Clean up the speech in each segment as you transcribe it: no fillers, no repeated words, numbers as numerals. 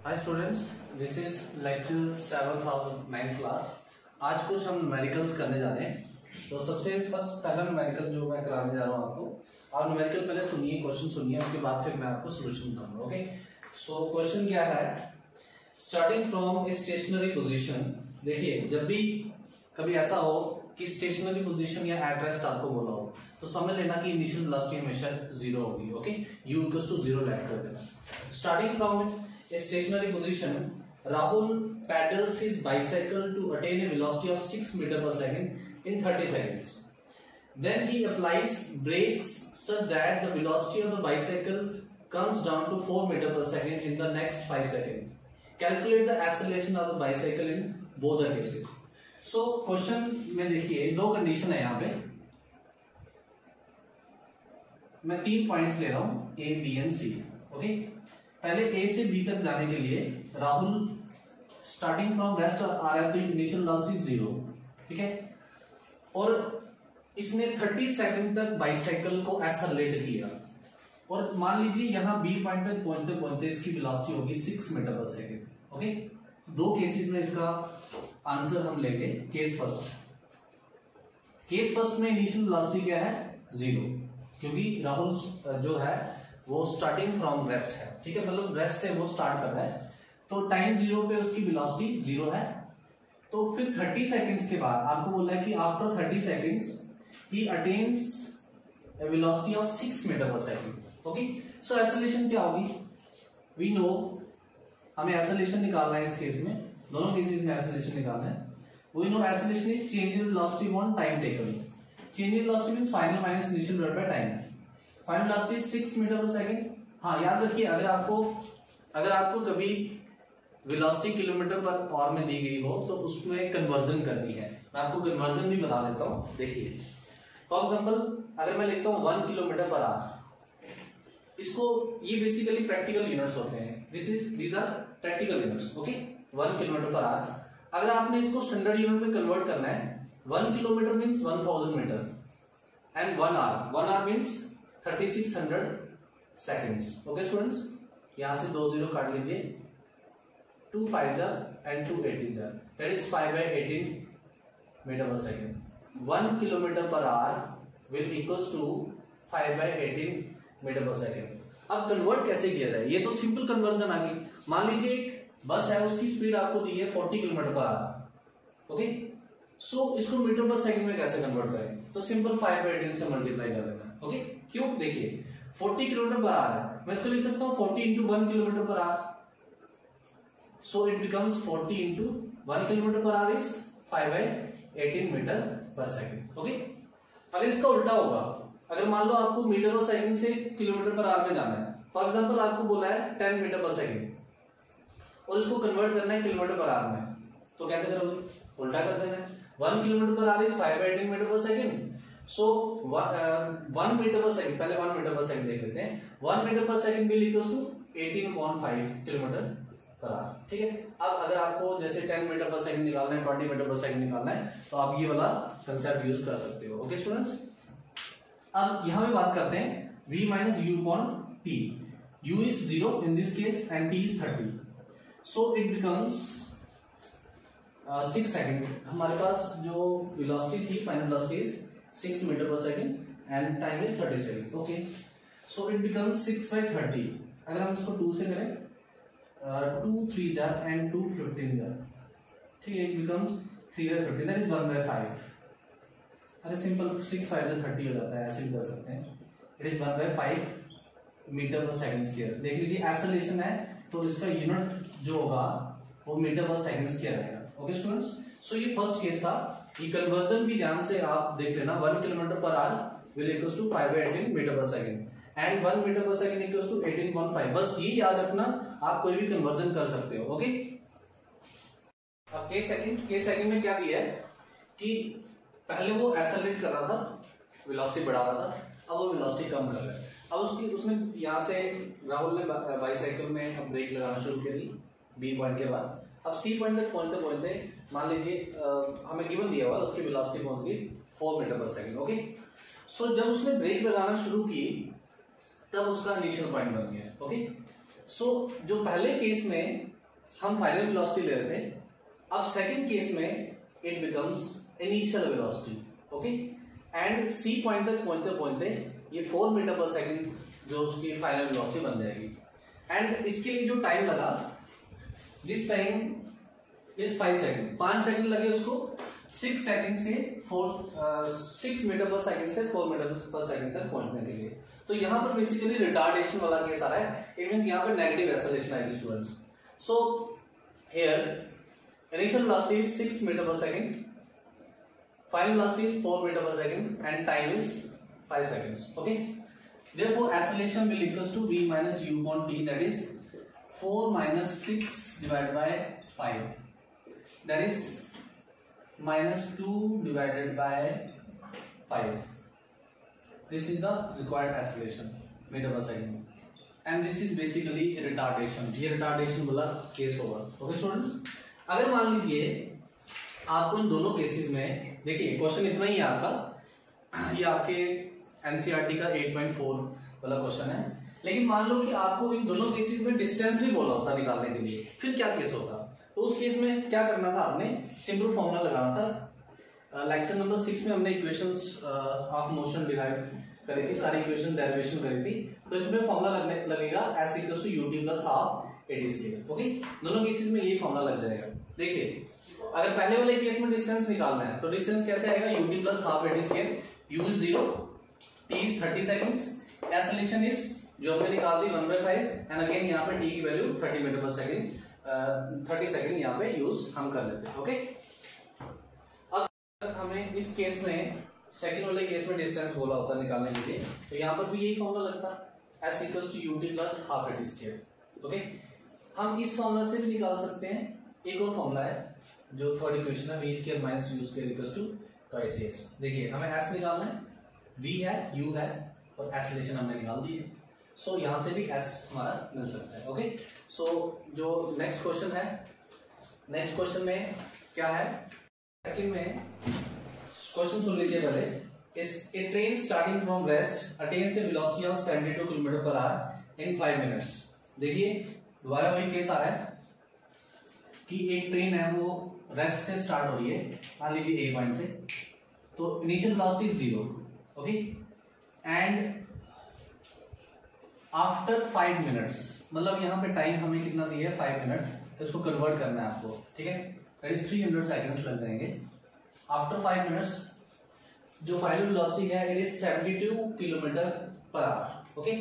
Hi students, this is lecture 7th of 9th class. आज कुछ हम न्यूमेरिकल्स करने जा रहे हैं। तो सबसे पहला न्यूमेरिकल जो मैं कराने जा रहा हूँ आपको, आप न्यूमेरिकल पहले सुनिए, क्वेश्चन सुनिए, उसके बाद फिर मैं आपको सोल्यूशन बताऊंगा। ओके, सो क्वेश्चन क्या है, starting from a stationary position. देखिए, जब भी कभी ऐसा हो कि स्टेशनरी पोजीशन या एट रेस्ट आपको बोला हो तो समझ लेना कि इनिशियल वेलोसिटी हमेशा 0 होगी। Okay, u equals to 0 let कर देना। Starting from a stationary position, Rahul pedals his bicycle to attain a velocity of 6 meter per second in 30 seconds. Then he applies brakes such that the velocity of the bicycle comes down to 4 meter per second in the next 5 seconds. Calculate the acceleration of the bicycle in both the cases. So question में देखिए दो condition है यहाँ पे, मैं 3 points ले रहा हूँ A, B and C। Okay, पहले ए से बी तक जाने के लिए राहुल स्टार्टिंग फ्रॉम रेस्ट आ रहा है तो इनिशियल वेलोसिटी 0, ठीक है, और इसने 30 सेकंड तक बाइसाइकिल को एक्सेलरेट किया और मान लीजिए यहां बी पॉइंट तक पहुंचते पहुंचते इसकी वेलोसिटी होगी 6 मीटर पर सेकंड। ओके, दो केसेस में इसका आंसर हम लेंगे। केस फर्स्ट में इनिशियल वेलोसिटी क्या है, 0, क्योंकि राहुल जो है वो स्टार्टिंग फ्रॉम रेस्ट है, ठीक है, मतलब रेस्ट से वो स्टार्ट कर रहा है, तो टाइम 0 पे उसकी वेलोसिटी 0 है। तो फिर 30 सेकंड्स के बाद आपको बोला है कि after 30 seconds he attains a velocity of 6 metre per second. Okay, so acceleration क्या होगी, वी नो, हमें एक्सेलरेशन निकालना है। इस केस में, दोनों केसेस में एक्सेलरेशन निकालना है। We know acceleration is change in velocity on time taken. Change in velocity means final minus initial divided by time. Final velocity 6 metre per second. हाँ, याद रखिए, अगर आपको कभी वेलोसिटी किलोमीटर पर आवर में दी गई हो तो उसमें कन्वर्जन करनी है। मैं आपको कन्वर्जन भी बता देता हूं। देखिए, फॉर एग्जांपल अगर मैं लिखता हूं 1 किलोमीटर पर आवर, इसको, ये बेसिकली प्रैक्टिकल यूनिट्स होते हैं। These are practical units. Okay, 1 kilometre per hour. अगर आपने इसको स्टैंडर्ड यूनिट में कन्वर्ट करना है, 1 kilometre means 1000 metre and 1 hour means 3600 seconds. Okay students, यहां से 2 0 काट लीजिए, 2 5 जा एंड 2 18 जा, that is 5/18 metre per second. 1 kilometre per hour will equals to 5/18 metre per second. अब कन्वर्ट कैसे किया जाए, ये तो सिंपल कन्वर्जन आ गई। मान लीजिए एक बस है, उसकी स्पीड आपको दी है 40 किलोमीटर पर आवर। ओके, सो इसको मीटर पर सेकेंड में कैसे कन्वर्ट करें, तो सिंपल 5/18 से मल्टीप्लाई कर देना। ओके, क्यों, देखिए 40 किलोमीटर पर आवर है, मैं इसको लिख सकता हूं 40 into 1 kilometre per hour, so it becomes 40 into 1 kilometre per hour is 5/18 metre per second. Okay, अगर इसका उल्टा होगा, अगर मान लो आपको मीटर पर सेकंड से किलोमीटर पर आवर में जाना है, फॉर एग्जांपल आपको बोला है 10 मीटर पर सेकंड और इसको कन्वर्ट करना है किलोमीटर पर आवर में, तो कैसे करोगे, उल्टा कर देना है। 1 kilometre per hour is 5/18 metre per second, so 1 metre per second, पहले 1 मीटर पर सेकंड देख लेते हैं। 1 metre per second will equals to 18.5 kilometre per hour, ठीक है। अब अगर आपको जैसे 10 मीटर पर सेकंड निकालना है, 20 मीटर पर सेकंड निकालना है, तो आप ये वाला कंसेप्ट यूज कर सकते हो। ओके स्टूडेंट्स, अब यहां पे बात करते हैं v minus u upon t। u is 0 in this case and t is 30, so it becomes 6 second. हमारे पास जो वेलोसिटी थी, final velocity is 6 metre per second and time is 30 second. Okay, so it becomes 6/30। अगर हम इसको 2 से करें, 2 3 जा and 2 15 जा, ठीक है, इट बिकम्स 3/15, दैट इज 1/5। अरे सिंपल 6 5 जा 30 हो जाता है, ऐसे भी कर सकते हैं। It is 1/5 metre per second square. देख लीजिए एक्सेलरेशन है तो इसका यूनिट जो होगा वो मीटर पर सेकंड स्क्वायर आएगा। ओके स्टूडेंट्स, सो ये फर्स्ट केस था। ये कन्वर्जन भी ध्यान से आप देख लेना, 1 kilometre per hour will equals to 5/18 metre per second and 1 metre per second equals to 18.5। बस ये याद रखना, आप कोई भी कन्वर्जन कर सकते हो। ओके, अब केस सेकंड में क्या दिया है कि पहले वो एक्सेलरेट कर रहा था, वेलोसिटी बढ़ा रहा था, अब वो वेलोसिटी कम कर रहा है। अब उसने यहां से राहुल ने बाइसाइकिल में ब्रेक लगाना शुरू कर दी बी पॉइंट के बाद। अब सी पॉइंट तक पहुंचते पहुंचते मान लीजिए हमें गिवन दिया हुआ उसकी वेलोसिटी पहुंच गई 4 मीटर पर सेकंड। ओके, सो जब उसने ब्रेक लगाना शुरू की तब उसका इनिशियल पॉइंट बन गया। ओके, सो जो पहले केस में हम फाइनल वेलोसिटी ले रहे थे, अब सेकंड केस में it becomes initial velocity, okay. And C point तक पहुंचते पहुंचते ये 4 मीटर पर सेकंड जो उसकी फाइनल वेलोसिटी बन जाएगी। एंड इसके लिए जो टाइम लगा, this time is 5 second, 5 second लगे उसको 6 सेकंड से 6 मीटर पर सेकंड से 4 मीटर पर सेकंड तक पहुंचने के लिए। तो यहां पर बेसिकली रिटार्डेशन वाला केस आ रहा है, इट मींस यहां पर नेगेटिव एक्सेलरेशन आएगी students. So here initial velocity is 6 metre per second, final velocity is 4 metre per second and time is 5 seconds, okay. Therefore acceleration will equals to v minus u upon t, that is 4 minus 6 divided by 5, that is minus 2 divided by 5. This is the required acceleration meter per second, and this is basically retardation. ये retardation वाला case होगा, okay students. अगर मान लीजिए आपको इन दोनों cases में, देखिए क्वेश्चन इतना ही है आपका, ये आपके एनसीईआरटी का 8.4 वाला क्वेश्चन है, लेकिन मान लो कि आपको इन दोनों केसेस में डिस्टेंस भी बोला होता निकालने के लिए, फिर क्या केस होता? तो उस केस में क्या करना था, आपने सिंपल फॉर्मूला लगाना था। लेक्चर नंबर 6 में हमने इक्वेशंस ऑफ मोशन डिराइव करी थी, सारी इक्वेशन डेरिवेशन करी थी। तो इसमें फॉर्मूला लगेगा s equals to ut plus half a t square, okay. दोनों केसेस में यही फॉर्मूला लग जाएगा। देखिए अगर पहले वाले केस में डिस्टेंस निकालना है तो डिस्टेंस कैसे आएगा, ut plus half a t square, u is 0, t is 30 seconds, acceleration is जो हमने निकाल दी 1/5, एंड अगेन यहाँ पे t की value 30 metre per second, 30 second यहाँ पे यूज हम कर लेते हैं, ओके। अब हमें इस केस में सेकंड वाले केस में डिस्टेंस बोला होता है निकालने के लिए, तो यहाँ पर भी यही फॉर्मूला लगता है s equals to ut plus half a t square, okay. हम इस फॉर्मूला से भी निकाल सकते हैं, एक और फॉर्मूला है जो थर्ड इक्वेशन है, v square minus u square equals to twice s। देखिए हमें s निकालना है, v है, u है और एक्सेलरेशन हमने निकाल दी है, सो यहां से भी s हमारा मिल सकता है, ओके। सो जो नेक्स्ट क्वेश्चन है, नेक्स्ट क्वेश्चन में क्या है, सेकंड में क्वेश्चन सुन लीजिए पहले। इस a train starting from rest attains a velocity of 72 kilometre per hour in 5 minutes. देखिए दोबारा वही केस आ रहा है कि एक ट्रेन है वो रेस्ट से स्टार्ट हो रही है, मान लीजिए ए पॉइंट से, तो initial velocity 0, okay, and after 5 minutes, मतलब यहाँ पे टाइम हमें कितना दिया है 5 मिनट्स, तो इसको कन्वर्ट करना है आपको, ठीक है, दैट इज 300 सेकंड्स लग जाएंगे। आफ्टर 5 मिनट्स जो फाइनल वेलोसिटी है it is 72 kilometre per our, okay.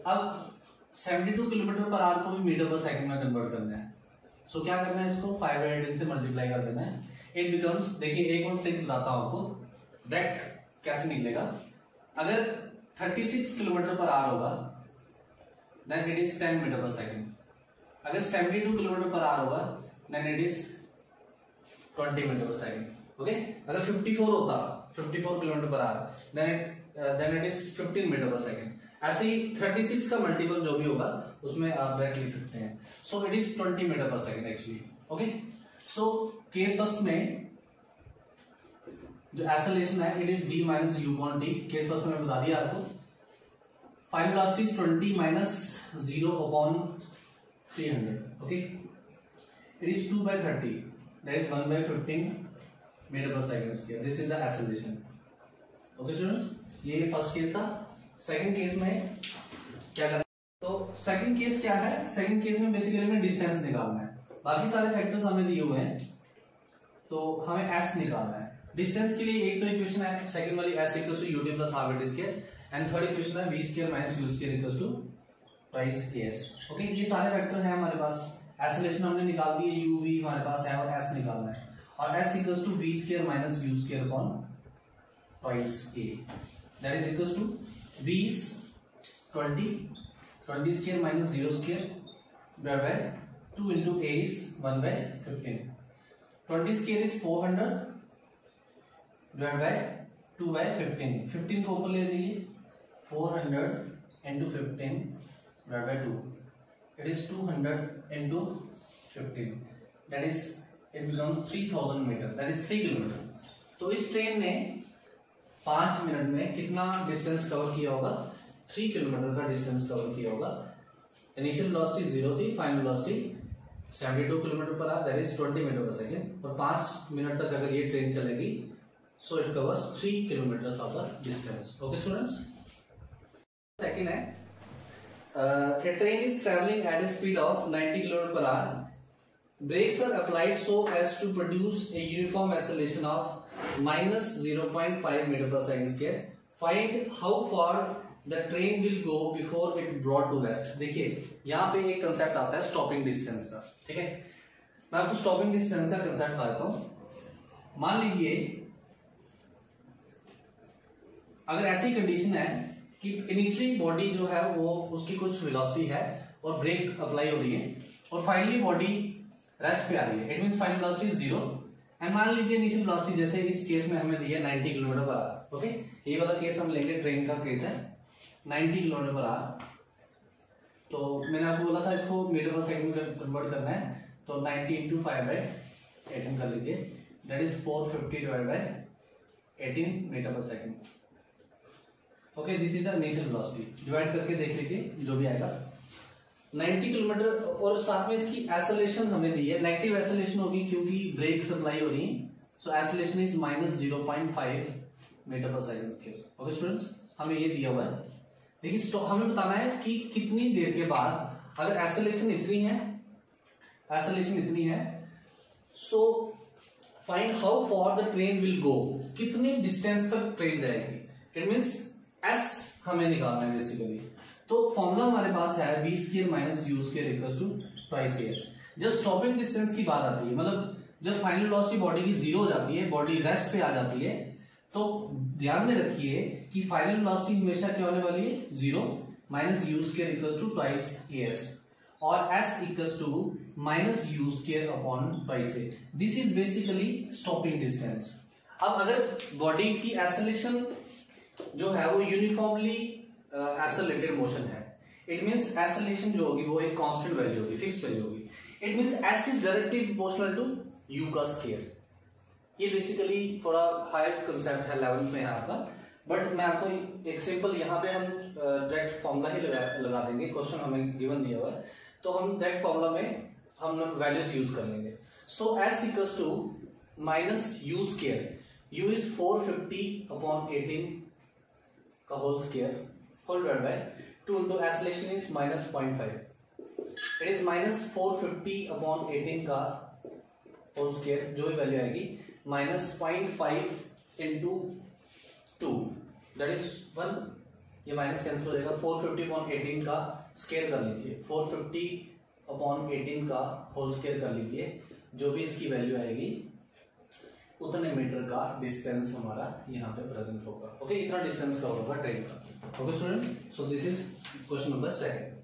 अब 72 किलोमीटर पर आवर को भी मीटर पर सेकंड में कन्वर्ट करना है, सो क्या करना है, इसको 5/10 से मल्टीप्लाई कर देना है, इट बिकम्स, देखिए एक और ट्रिक बताता हूं आपको, डायरेक्ट कैसे निकलेगा। अगर 36 किलोमीटर पर आवर होगा then it is 10 metre per second, अगर 72 किलोमीटर पर आवर होगा then it is 20 metre per second, okay. अगर 54 होता, 54 kilometre per hour then it is 15 metre per second. ऐसे ही 36 का मल्टीपल जो भी होगा उसमें आप डायरेक्ट लिख सकते हैं, so it is 20 metre per second actually, okay. So case first में जो एक्सेलरेशन है it is v minus u upon t, case first में बता दिया आपको। Final velocity is 20 minus 0 upon 300, okay. It is 2/30, that is 1/15 metre per second square, this is the acceleration, okay students. ये first case था। Second case में क्या करना है, तो सेकंड केस क्या है, सेकंड केस में बेसिकली हमें डिस्टेंस निकालना है, बाकी सारे फैक्टर्स हमें दिए हुए हैं, तो हमें s निकालना है। डिस्टेंस के लिए एक तो इक्वेशन है सेकंड वाली s equals to ut plus half a t square, and third equation है v square minus u square equals to twice as, okay. ये सारे फैक्टर हैं हमारे पास, एक्सेलरेशन हमने निकाल दी है, u v हमारे पास है और s निकालना है, और s equals to v square minus u square upon twice a, that is equals to v is 20 square minus 0 square divide by 2 into a is 1/15, 20 square is 400 divide by 2/15, 15 को ऊपर ले लीजिए, 400 into 15 divide by 2, it is 200 into 15, that is it becomes 3000 metre, that is 3 kilometre. तो इस train ने 5 minute में कितना distance cover किया होगा, 3 किलोमीटर का डिस्टेंस कवर किया होगा। इनिशियल वेलोसिटी 0 थी, final velocity 72 kilometre per hour, that is 20 metre per second, और 5 मिनट तक अगर ये ट्रेन चलेगी, so it covers 3 kilometre of the distance. Okay students, second है a train is traveling at a speed of 90 km per hour. Brakes are applied so as to produce a uniform acceleration of minus 0.5 meter per second square. Find how far the train will go before it brought to rest. देखिए यहाँ पे एक concept आता है stopping distance का, ठीक है। मैं आपको स्टॉपिंग डिस्टेंस का कंसेप्ट बताता हूँ। मान लीजिए अगर ऐसी कंडीशन है कि इनिशियली बॉडी जो है वो उसकी कुछ वेलोसिटी है और ब्रेक अप्लाई हो रही है, और फाइनली बॉडी रेस्ट पे आ रही है, it means final velocity is 0। And मान लीजिए इनिशियल वेलोसिटी जैसे इस केस में हमें दी है 90 किलोमीटर पर आवर। ओके, ये वाला केस हम लेंगे, ट्रेन का केस है 90 किलोमीटर पर आवर। तो मैंने आपको बोला था इसको मीटर पर सेकंड में कन्वर्ट करना है, तो 90 इंटू 5/18 कर लीजिए, that is 450 divide by 18 metre per second. Okay, this is the initial velocity, divide करके देख लीजिए जो भी आएगा 90 किलोमीटर, और साथ में इसकी एक्सेलरेशन हमें दी है, नेगेटिव एक्सेलरेशन होगी क्योंकि ब्रेक सप्लाई हो रही है, so acceleration is minus 0.5 metre per second square. Okay students, हमें ये दिया हुआ है। देखिए हमें बताना है कि कितनी देर के बाद, अगर एक्सेलरेशन इतनी है, so find how for the train will go, कितनी डिस्टेंस तक ट्रेन जाएगी। इट मीन्स एस हमें निकालना है बेसिकली। तो फॉर्मूला हमारे पास है v square minus u square equals to twice s. जब स्टॉपिंग डिस्टेंस की बात आती है, मतलब जब फाइनल वेलोसिटी बॉडी की 0 हो जाती है, बॉडी रेस्ट पे आ जाती है, तो ध्यान में रखिए कि फाइनल वेलोसिटी हमेशा क्या होने वाली है, 0 minus u square equals to twice s, और s equals to minus u square upon twice a. This is basically stopping distance. अब अगर बॉडी की एक्सेलरेशन जो है वो यूनिफॉर्मली एक्सेलरेटेड मोशन है, इट मींस एक्सेलरेशन जो होगी वो एक कांस्टेंट वैल्यू होगी, फिक्स वैल्यू होगी। It means s is directly proportional to u का स्क्वायर। ये बेसिकली थोड़ा हायर कंसेप्ट है, 11th में है आपका, बट मैं आपको एक सिंपल यहाँ पे हम डायरेक्ट फॉर्मूला ही लगा देंगे। क्वेश्चन हमें गिवन दिया हुआ है, तो हम डायरेक्ट फॉर्मूला में हम वैल्यूज यूज कर लेंगे। So s equals to minus u square, u is 450 upon 18 का whole square whole divide by 2 into acceleration is minus 0.5, it is minus 450 upon 18 का होल स्क्वायर, जो भी वैल्यू आएगी माइनस 0.5 इंटू 2, दैट इज 1, ये minus cancel हो जाएगा। 450 upon 18 का square कर लीजिए, 450 अपॉन 18 का होल स्क्वायर कर लीजिए, जो भी इसकी वैल्यू आएगी उतने मीटर का डिस्टेंस हमारा यहाँ पे प्रेजेंट होगा। ओके, इतना डिस्टेंस का होगा ट्रेन का। Okay students, so this is question number 2।